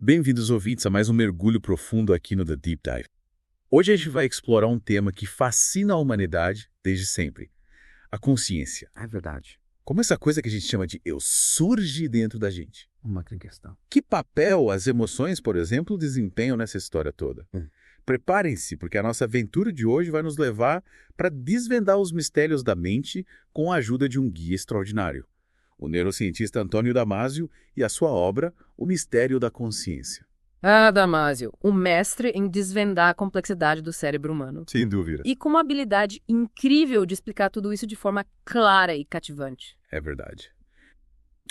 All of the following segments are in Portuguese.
Bem-vindos, ouvintes, a mais um mergulho profundo aqui no The Deep Dive. Hoje a gente vai explorar um tema que fascina a humanidade desde sempre: a consciência. É verdade. Como essa coisa que a gente chama de eu surge dentro da gente. Uma grande questão. Que papel as emoções, por exemplo, desempenham nessa história toda? Preparem-se, porque a nossa aventura de hoje vai nos levar para desvendar os mistérios da mente com a ajuda de um guia extraordinário, o neurocientista Antônio Damasio e a sua obra O Mistério da Consciência. Ah, Damasio, o mestre em desvendar a complexidade do cérebro humano. Sem dúvida. E com uma habilidade incrível de explicar tudo isso de forma clara e cativante. É verdade.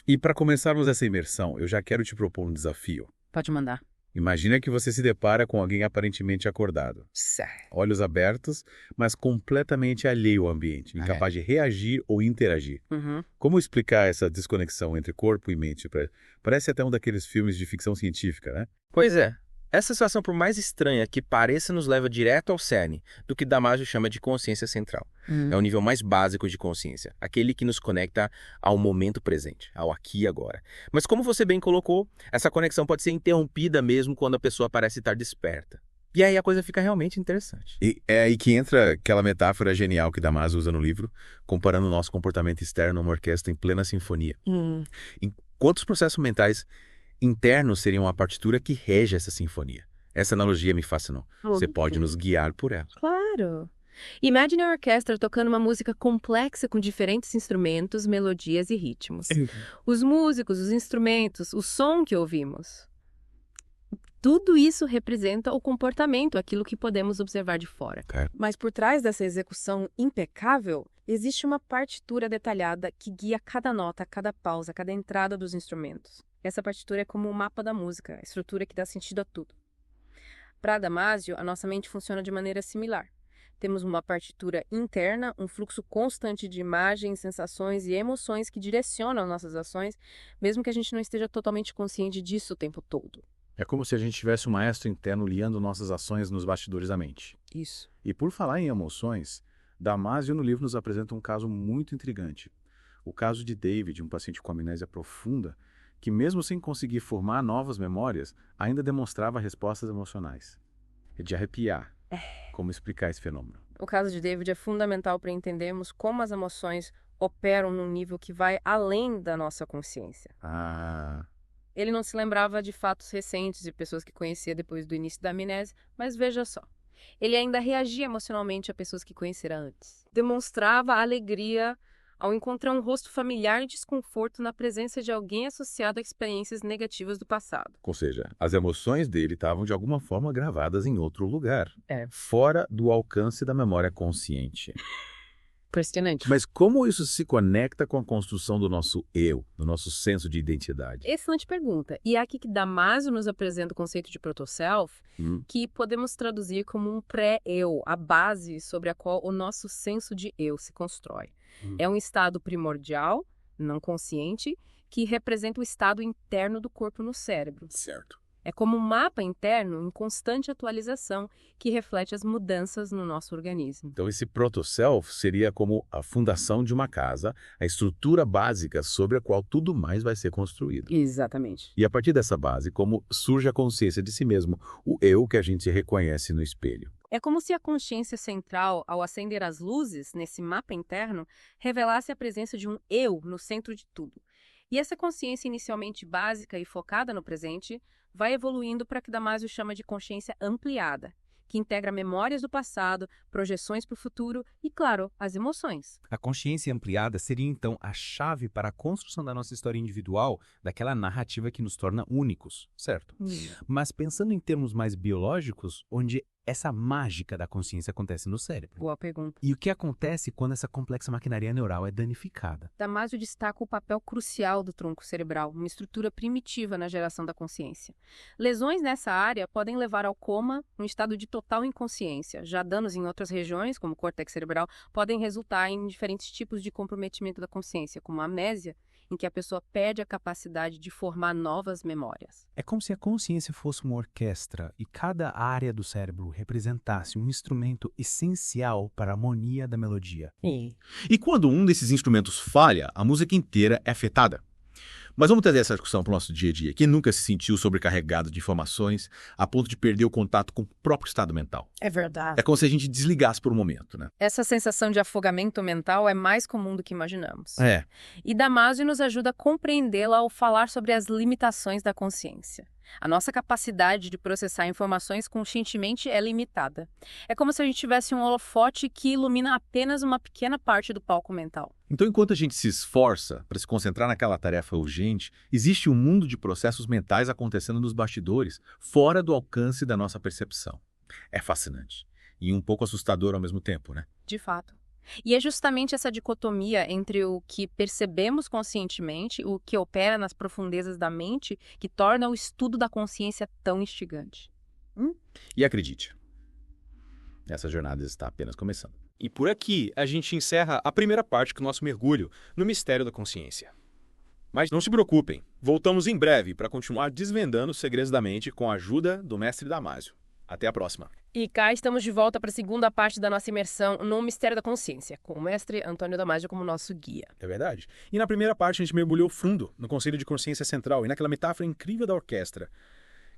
E para começarmos essa imersão, eu já quero te propor um desafio. Pode mandar. Imagina que você se depara com alguém aparentemente acordado, Certo. olhos abertos, mas completamente alheio ao ambiente, incapaz de reagir ou interagir. Como explicar essa desconexão entre corpo e mente? Parece até um daqueles filmes de ficção científica, né? Pois é. Essa situação, por mais estranha que pareça, nos leva direto ao cerne do que Damasio chama de consciência central. É o nível mais básico de consciência, aquele que nos conecta ao momento presente, ao aqui e agora. Mas como você bem colocou, essa conexão pode ser interrompida mesmo quando a pessoa parece estar desperta. E aí a coisa fica realmente interessante. E é aí que entra aquela metáfora genial que Damasio usa no livro, comparando o nosso comportamento externo a uma orquestra em plena sinfonia. Enquanto os processos mentais internos seriam a partitura que rege essa sinfonia. Essa analogia me fascinou. Você pode nos guiar por ela. Claro. Imagine a orquestra tocando uma música complexa com diferentes instrumentos, melodias e ritmos. Os músicos, os instrumentos, o som que ouvimos. Tudo isso representa o comportamento, aquilo que podemos observar de fora. Mas por trás dessa execução impecável, existe uma partitura detalhada que guia cada nota, cada pausa, cada entrada dos instrumentos. Essa partitura é como o mapa da música, a estrutura que dá sentido a tudo. Para Damasio, a nossa mente funciona de maneira similar. Temos uma partitura interna, um fluxo constante de imagens, sensações e emoções que direcionam nossas ações, mesmo que a gente não esteja totalmente consciente disso o tempo todo. É como se a gente tivesse um maestro interno guiando nossas ações nos bastidores da mente. Isso. E por falar em emoções, Damasio no livro nos apresenta um caso muito intrigante. O caso de David, um paciente com amnésia profunda, que mesmo sem conseguir formar novas memórias, ainda demonstrava respostas emocionais. É de arrepiar. Como explicar esse fenômeno? O caso de David é fundamental para entendermos como as emoções operam num nível que vai além da nossa consciência. Ele não se lembrava de fatos recentes de pessoas que conhecia depois do início da amnésia, mas veja só. Ele ainda reagia emocionalmente a pessoas que conhecera antes. Demonstrava alegria ao encontrar um rosto familiar e desconforto na presença de alguém associado a experiências negativas do passado. Ou seja, as emoções dele estavam de alguma forma gravadas em outro lugar, É. fora do alcance da memória consciente. Impressionante. Mas como isso se conecta com a construção do nosso eu, do nosso senso de identidade? Excelente pergunta. E é aqui que Damasio nos apresenta o conceito de proto-self, que podemos traduzir como um pré-eu, a base sobre a qual o nosso senso de eu se constrói. É um estado primordial, não consciente, que representa o estado interno do corpo no cérebro. Certo. É como um mapa interno em constante atualização que reflete as mudanças no nosso organismo. Então esse proto-self seria como a fundação de uma casa, a estrutura básica sobre a qual tudo mais vai ser construído. Exatamente. E a partir dessa base, como surge a consciência de si mesmo, o eu que a gente reconhece no espelho. É como se a consciência central, ao acender as luzes nesse mapa interno, revelasse a presença de um eu no centro de tudo. E essa consciência inicialmente básica e focada no presente vai evoluindo para o que Damasio chama de consciência ampliada, que integra memórias do passado, projeções para o futuro e, claro, as emoções. A consciência ampliada seria, então, a chave para a construção da nossa história individual, daquela narrativa que nos torna únicos, certo? Mas pensando em termos mais biológicos, onde essa mágica da consciência acontece no cérebro. Boa pergunta. E o que acontece quando essa complexa maquinaria neural é danificada? Damasio destaca o papel crucial do tronco cerebral, uma estrutura primitiva na geração da consciência. Lesões nessa área podem levar ao coma, um estado de total inconsciência. Já danos em outras regiões, como o córtex cerebral, podem resultar em diferentes tipos de comprometimento da consciência, como a amnésia, em que a pessoa perde a capacidade de formar novas memórias. É como se a consciência fosse uma orquestra e cada área do cérebro representasse um instrumento essencial para a harmonia da melodia. E quando um desses instrumentos falha, a música inteira é afetada. Mas vamos trazer essa discussão para o nosso dia a dia. Quem nunca se sentiu sobrecarregado de informações a ponto de perder o contato com o próprio estado mental? É verdade. É como se a gente desligasse por um momento, né? Essa sensação de afogamento mental é mais comum do que imaginamos. É. E Damasio nos ajuda a compreendê-la ao falar sobre as limitações da consciência. A nossa capacidade de processar informações conscientemente é limitada. É como se a gente tivesse um holofote que ilumina apenas uma pequena parte do palco mental. Então, enquanto a gente se esforça para se concentrar naquela tarefa urgente, existe um mundo de processos mentais acontecendo nos bastidores, fora do alcance da nossa percepção. É fascinante. E um pouco assustador ao mesmo tempo, né? De fato. E é justamente essa dicotomia entre o que percebemos conscientemente, o que opera nas profundezas da mente, que torna o estudo da consciência tão instigante. E acredite, essa jornada está apenas começando. E por aqui a gente encerra a primeira parte do nosso mergulho no mistério da consciência. Mas não se preocupem, voltamos em breve para continuar desvendando os segredos da mente com a ajuda do mestre Damasio. Até a próxima. E cá estamos de volta para a segunda parte da nossa imersão no mistério da consciência, com o mestre Antônio Damasio como nosso guia. É verdade. E na primeira parte a gente mergulhou fundo no conceito de consciência central e naquela metáfora incrível da orquestra,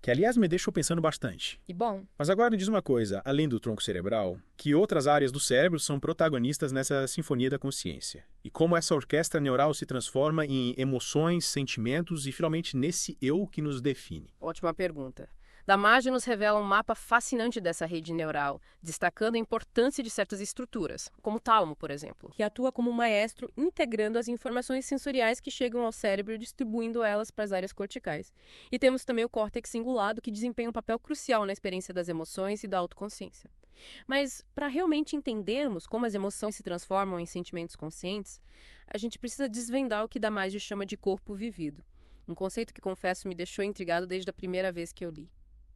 que aliás me deixou pensando bastante. E bom, Mas agora me diz uma coisa, além do tronco cerebral, que outras áreas do cérebro são protagonistas nessa sinfonia da consciência? E como essa orquestra neural se transforma em emoções, sentimentos e finalmente nesse eu que nos define? ótima pergunta. Damasio nos revela um mapa fascinante dessa rede neural, destacando a importância de certas estruturas, como o tálamo, por exemplo, que atua como um maestro integrando as informações sensoriais que chegam ao cérebro e distribuindo elas para as áreas corticais. E temos também o córtex cingulado, que desempenha um papel crucial na experiência das emoções e da autoconsciência. Mas, para realmente entendermos como as emoções se transformam em sentimentos conscientes, a gente precisa desvendar o que Damasio chama de corpo vivido, um conceito que, confesso, me deixou intrigado desde a primeira vez que eu li.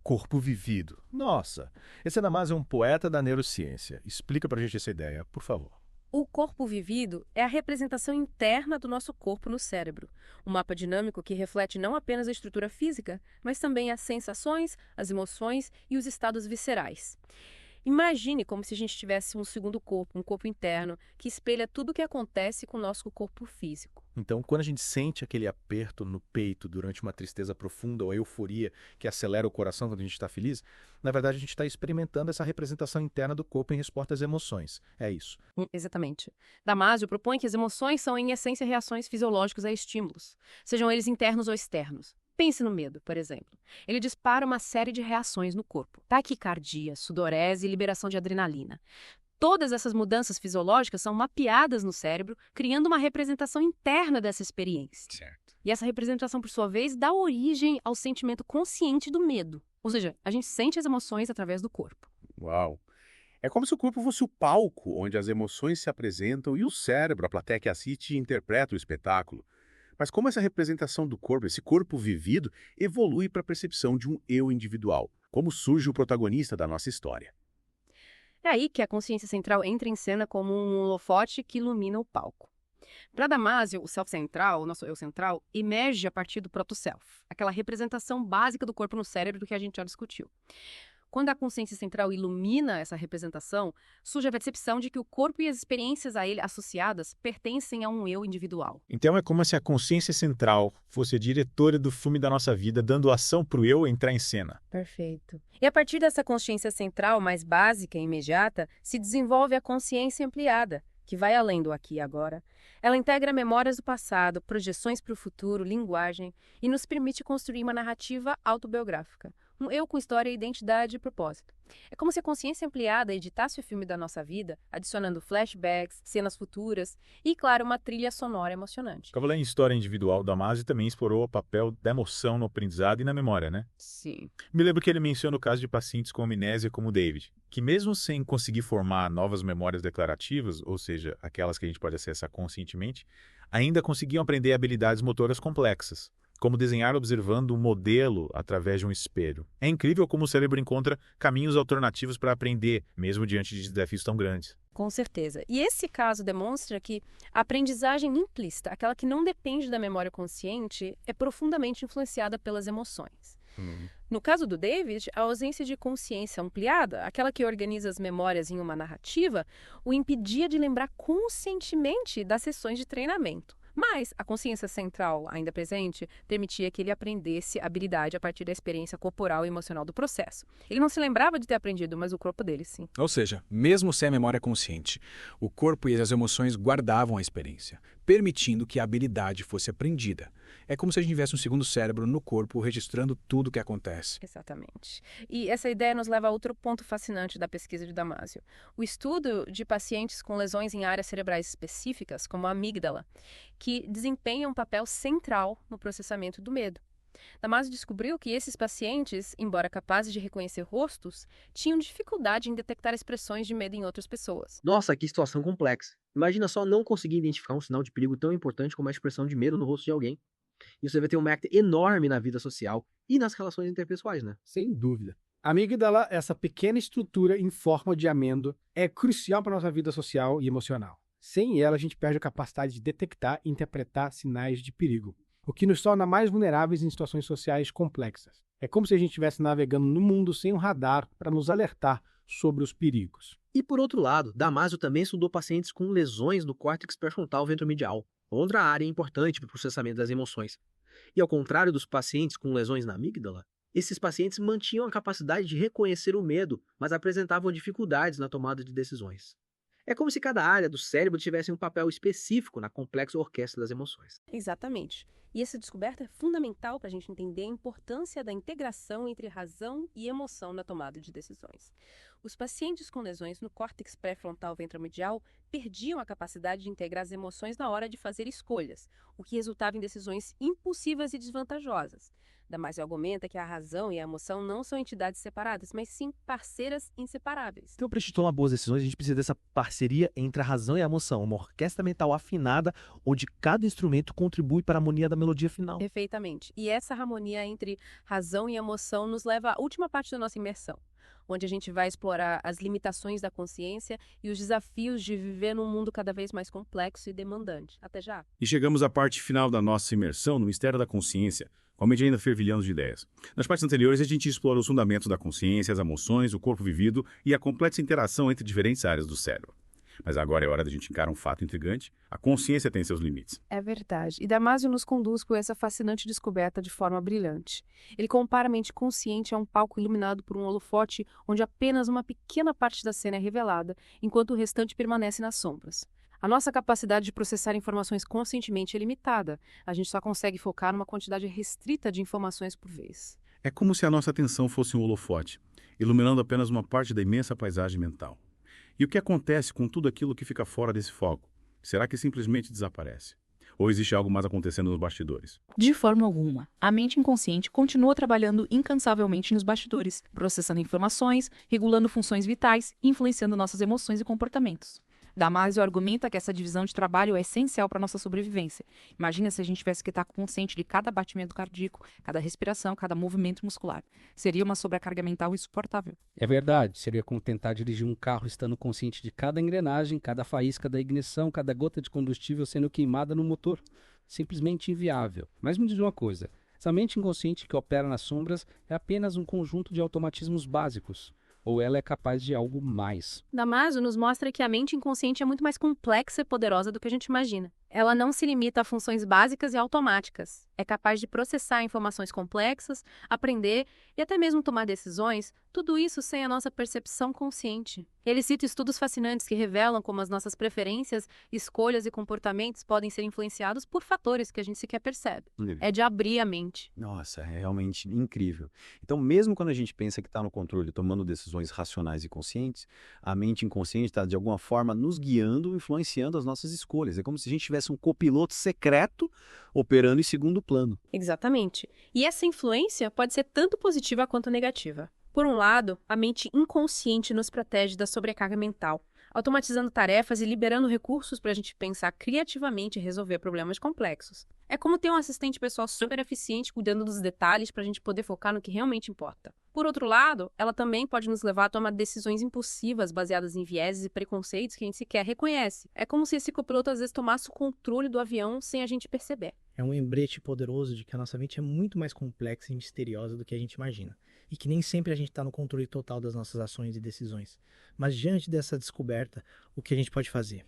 Corpo vivido. Nossa, esse Damasio é um poeta da neurociência. Explica pra gente essa ideia, por favor. O corpo vivido é a representação interna do nosso corpo no cérebro, um mapa dinâmico que reflete não apenas a estrutura física, mas também as sensações, as emoções e os estados viscerais. Imagine como se a gente tivesse um segundo corpo, um corpo interno, que espelha tudo o que acontece com o nosso corpo físico. Então, quando a gente sente aquele aperto no peito durante uma tristeza profunda ou a euforia que acelera o coração quando a gente está feliz, na verdade a gente está experimentando essa representação interna do corpo em resposta às emoções. É isso. Exatamente. Damasio propõe que as emoções são, em essência, reações fisiológicas a estímulos, sejam eles internos ou externos. Pense no medo, por exemplo. Ele dispara uma série de reações no corpo: taquicardia, sudorese e liberação de adrenalina. Todas essas mudanças fisiológicas são mapeadas no cérebro, criando uma representação interna dessa experiência. Certo. E essa representação, por sua vez, dá origem ao sentimento consciente do medo. Ou seja, a gente sente as emoções através do corpo. Uau! É como se o corpo fosse o palco onde as emoções se apresentam e o cérebro, a plateia que assiste, interpreta o espetáculo. Mas como essa representação do corpo, esse corpo vivido, evolui para a percepção de um eu individual? Como surge o protagonista da nossa história? É aí que a consciência central entra em cena como um holofote que ilumina o palco. Para Damasio, o self central, o nosso eu central, emerge a partir do proto-self, aquela representação básica do corpo no cérebro que a gente já discutiu. Quando a consciência central ilumina essa representação, surge a percepção de que o corpo e as experiências a ele associadas pertencem a um eu individual. Então é como se a consciência central fosse a diretora do filme da nossa vida, dando ação para o eu entrar em cena. Perfeito. E a partir dessa consciência central mais básica e imediata, se desenvolve a consciência ampliada, que vai além do aqui e agora. Ela integra memórias do passado, projeções para o futuro, linguagem, e nos permite construir uma narrativa autobiográfica. Um eu com história, identidade e propósito. É como se a consciência ampliada editasse o filme da nossa vida, adicionando flashbacks, cenas futuras e, claro, uma trilha sonora emocionante. Cavaleiro em História Individual, Damasio também explorou o papel da emoção no aprendizado e na memória, né? Sim. Me lembro que ele menciona o caso de pacientes com amnésia como o David, que mesmo sem conseguir formar novas memórias declarativas, ou seja, aquelas que a gente pode acessar conscientemente, ainda conseguiam aprender habilidades motoras complexas, como desenhar observando um modelo através de um espelho. É incrível como o cérebro encontra caminhos alternativos para aprender, mesmo diante de desafios tão grandes. Com certeza. E esse caso demonstra que a aprendizagem implícita, aquela que não depende da memória consciente, é profundamente influenciada pelas emoções. No caso do David, a ausência de consciência ampliada, aquela que organiza as memórias em uma narrativa, o impedia de lembrar conscientemente das sessões de treinamento. Mas a consciência central, ainda presente, permitia que ele aprendesse a habilidade a partir da experiência corporal e emocional do processo. Ele não se lembrava de ter aprendido, mas o corpo dele sim. Ou seja, mesmo sem a memória consciente, o corpo e as emoções guardavam a experiência, permitindo que a habilidade fosse aprendida. É como se a gente tivesse um segundo cérebro no corpo registrando tudo o que acontece. Exatamente. E essa ideia nos leva a outro ponto fascinante da pesquisa de Damasio. O estudo de pacientes com lesões em áreas cerebrais específicas, como a amígdala, que desempenham um papel central no processamento do medo. Damasio descobriu que esses pacientes, embora capazes de reconhecer rostos, tinham dificuldade em detectar expressões de medo em outras pessoas. Nossa, que situação complexa. Imagina só não conseguir identificar um sinal de perigo tão importante como a expressão de medo no rosto de alguém. Isso deve ter um impacto enorme na vida social e nas relações interpessoais, né? Sem dúvida. A amígdala, essa pequena estrutura em forma de amêndoa, é crucial para a nossa vida social e emocional. Sem ela, a gente perde a capacidade de detectar e interpretar sinais de perigo, o que nos torna mais vulneráveis em situações sociais complexas. É como se a gente estivesse navegando no mundo sem um radar para nos alertar sobre os perigos. E por outro lado, Damasio também estudou pacientes com lesões no córtex pré-frontal ventromedial, outra área importante para o processamento das emoções. E ao contrário dos pacientes com lesões na amígdala, esses pacientes mantinham a capacidade de reconhecer o medo, mas apresentavam dificuldades na tomada de decisões. É como se cada área do cérebro tivesse um papel específico na complexa orquestra das emoções. Exatamente. E essa descoberta é fundamental para a gente entender a importância da integração entre razão e emoção na tomada de decisões. Os pacientes com lesões no córtex pré-frontal ventromedial perdiam a capacidade de integrar as emoções na hora de fazer escolhas, o que resultava em decisões impulsivas e desvantajosas. Damasio argumenta que a razão e a emoção não são entidades separadas, mas sim parceiras inseparáveis. Então, para a gente tomar boas decisões, a gente precisa dessa parceria entre a razão e a emoção, uma orquestra mental afinada, onde cada instrumento contribui para a harmonia da melodia final. Perfeitamente. E essa harmonia entre razão e emoção nos leva à última parte da nossa imersão, onde a gente vai explorar as limitações da consciência e os desafios de viver num mundo cada vez mais complexo e demandante. Até já! E chegamos à parte final da nossa imersão no mistério da consciência, com a mente ainda fervilhando de ideias. Nas partes anteriores, a gente explora os fundamentos da consciência, as emoções, o corpo vivido e a complexa interação entre diferentes áreas do cérebro. Mas agora é hora da gente encarar um fato intrigante. A consciência tem seus limites. É verdade. E Damasio nos conduz por essa fascinante descoberta de forma brilhante. Ele compara a mente consciente a um palco iluminado por um holofote onde apenas uma pequena parte da cena é revelada, enquanto o restante permanece nas sombras. A nossa capacidade de processar informações conscientemente é limitada. A gente só consegue focar numa quantidade restrita de informações por vez. É como se a nossa atenção fosse um holofote, iluminando apenas uma parte da imensa paisagem mental. E o que acontece com tudo aquilo que fica fora desse foco? Será que simplesmente desaparece? Ou existe algo mais acontecendo nos bastidores? De forma alguma. A mente inconsciente continua trabalhando incansavelmente nos bastidores, processando informações, regulando funções vitais e influenciando nossas emoções e comportamentos. Damasio argumenta que essa divisão de trabalho é essencial para a nossa sobrevivência. Imagina se a gente tivesse que estar consciente de cada batimento cardíaco, cada respiração, cada movimento muscular. Seria uma sobrecarga mental insuportável. É verdade, seria como tentar dirigir um carro estando consciente de cada engrenagem, cada faísca da ignição, cada gota de combustível sendo queimada no motor. Simplesmente inviável. Mas me diz uma coisa, essa mente inconsciente que opera nas sombras é apenas um conjunto de automatismos básicos. Ou ela é capaz de algo mais? Damasio nos mostra que a mente inconsciente é muito mais complexa e poderosa do que a gente imagina. Ela não se limita a funções básicas e automáticas. É capaz de processar informações complexas, aprender e até mesmo tomar decisões, tudo isso sem a nossa percepção consciente. Ele cita estudos fascinantes que revelam como as nossas preferências, escolhas e comportamentos podem ser influenciados por fatores que a gente sequer percebe. É de abrir a mente. Nossa, é realmente incrível. Então, mesmo quando a gente pensa que está no controle, tomando decisões racionais e conscientes, a mente inconsciente está, de alguma forma, nos guiando, influenciando as nossas escolhas. É como se a gente tivesse um copiloto secreto operando em segundo plano. Exatamente. E essa influência pode ser tanto positiva quanto negativa. Por um lado, a mente inconsciente nos protege da sobrecarga mental, automatizando tarefas e liberando recursos para a gente pensar criativamente e resolver problemas complexos. É como ter um assistente pessoal super eficiente cuidando dos detalhes para a gente poder focar no que realmente importa. Por outro lado, ela também pode nos levar a tomar decisões impulsivas baseadas em vieses e preconceitos que a gente sequer reconhece. É como se esse copiloto às vezes tomasse o controle do avião sem a gente perceber. É um lembrete poderoso de que a nossa mente é muito mais complexa e misteriosa do que a gente imagina. E que nem sempre a gente está no controle total das nossas ações e decisões. Mas diante dessa descoberta, o que a gente pode fazer?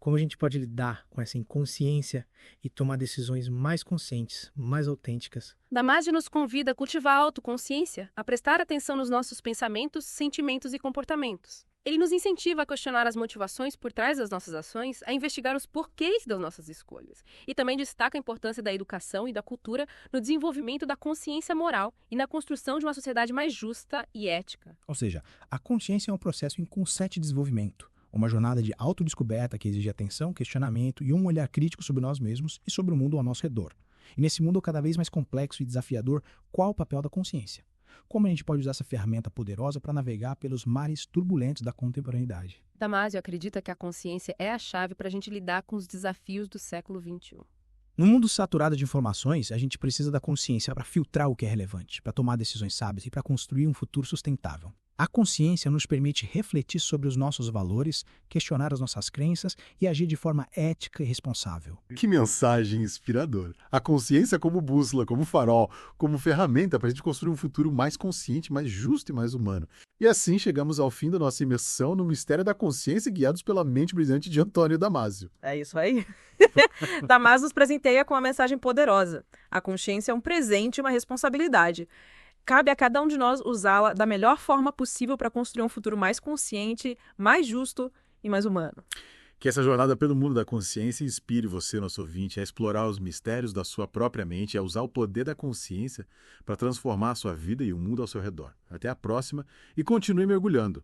como a gente pode lidar com essa inconsciência e tomar decisões mais conscientes, mais autênticas. Damasio nos convida a cultivar a autoconsciência, a prestar atenção nos nossos pensamentos, sentimentos e comportamentos. Ele nos incentiva a questionar as motivações por trás das nossas ações, a investigar os porquês das nossas escolhas. E também destaca a importância da educação e da cultura no desenvolvimento da consciência moral e na construção de uma sociedade mais justa e ética. Ou seja, a consciência é um processo em constante desenvolvimento. Uma jornada de autodescoberta que exige atenção, questionamento e um olhar crítico sobre nós mesmos e sobre o mundo ao nosso redor. E nesse mundo cada vez mais complexo e desafiador, qual o papel da consciência? Como a gente pode usar essa ferramenta poderosa para navegar pelos mares turbulentos da contemporaneidade? Damasio acredita que a consciência é a chave para a gente lidar com os desafios do século XXI. No mundo saturado de informações, a gente precisa da consciência para filtrar o que é relevante, para tomar decisões sábias e para construir um futuro sustentável. A consciência nos permite refletir sobre os nossos valores, questionar as nossas crenças e agir de forma ética e responsável. Que mensagem inspiradora. A consciência como bússola, como farol, como ferramenta para a gente construir um futuro mais consciente, mais justo e mais humano. E assim chegamos ao fim da nossa imersão no mistério da consciência, guiados pela mente brilhante de Antônio Damasio. É isso aí. Damasio nos presenteia com uma mensagem poderosa. A consciência é um presente e uma responsabilidade. Cabe a cada um de nós usá-la da melhor forma possível para construir um futuro mais consciente, mais justo e mais humano. Que essa jornada pelo mundo da consciência inspire você, nosso ouvinte, a explorar os mistérios da sua própria mente, a usar o poder da consciência para transformar a sua vida e o mundo ao seu redor. Até a próxima e continue mergulhando